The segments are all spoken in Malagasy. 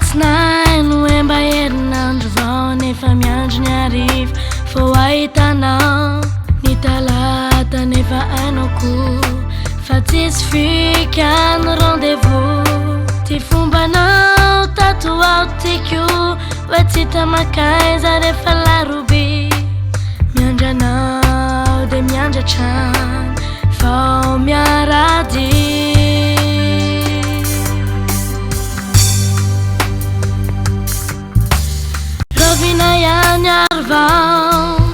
Lasinahy no mba herinandro vao nefa miandro ny arivo fô ahitanao ny talata nefa hainao koa fa tsisy fikany rendez-vous ty fombanao tato ao tiako hoe tsy tamakaiza rehefa larobe miandry anao de miandry hatrany vao miarady rovina ihany ary vao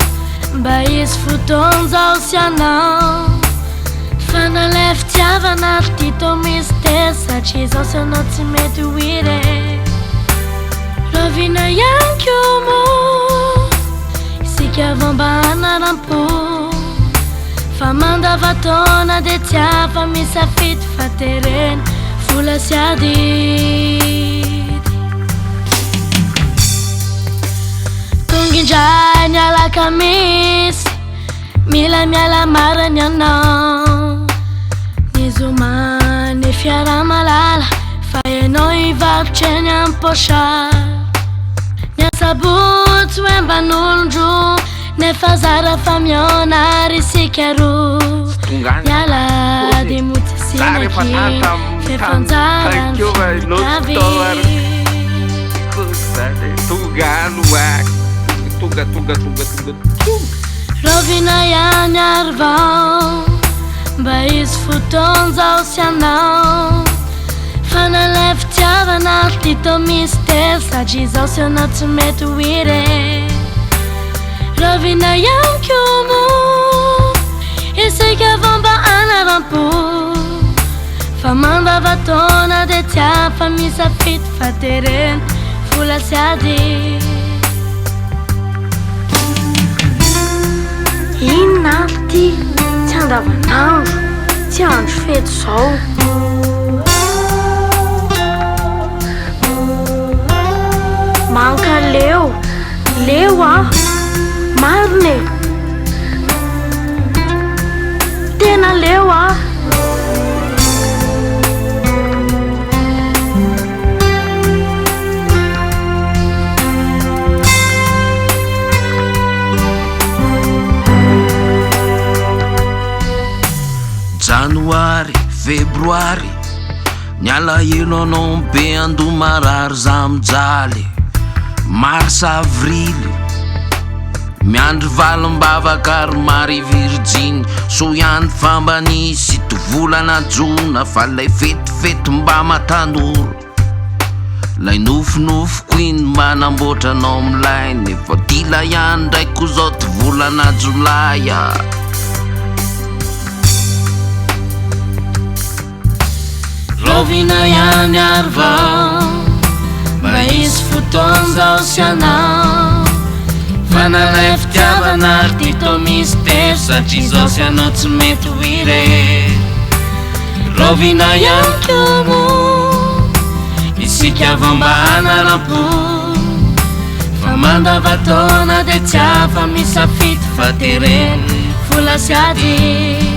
mba hisy fotoana zao sy anao fa nalay fitiavana ary tito misy teza satria zao sy anao tsy mety hoire rovina ihany koa moa isika avao mba hanaram-po fa mandavan-taona de tsy afa misafidy fa tereny vola sy adidy tonga indray ny alakamisy mila miala marany anao ny zoma ny fiara-malala fa ianao hivarotreny am-pochard ny asabotsy hoe mban'olondro nefa zara fa miona ary isika roa miala de motsisinaky fefanjarany finavy rovina ihany ary vao mba hisy fotoana zao sy anao fa nalay fitiavana ary tito misy teza satria zao sy anao tsy mety hoire rovina ihany koa moa isika avao mba hanaram-po fa mandavan-taona de tsy afa misafidy fa tereny vola sy adidy inona ty tsy andavanandro tsy andro fety zao manka leo marine tena leo Janoary, febroary niala elo anao be andomarary za mijaly mars avrily miandry valim-bavaka ary mary virginy so ihany fambanisy tovolana jona fa lay fetifety mba matanoro lay nofinofiko iny manamboatra anao milay nefa dila ihany ndraiky zao tovolana jolaya rovina ihany ary vao mba hisy fotoana zao sy anao fa nalay fitiavana ary tito misy teza satria zao sy anao tsy mety hoire rovina ihany koa moa isika avao mba hanaram-po fa mandavan-taona de tsy afa misafidy fa tereny vola sy adidy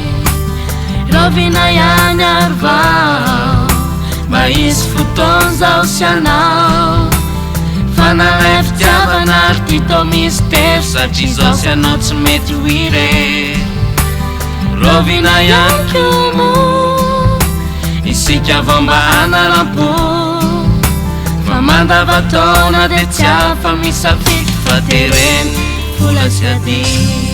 rovina ihany ary vao mba hisy fotoana zao sy anao fa nalay fitiavana ary tito misy teza satria zao sy anao tsy mety hoire rovina ihany koa moa isika avao mba hanaram-po fa mandavan-taona de tsy afa misafidy fa tereny vola sy adidy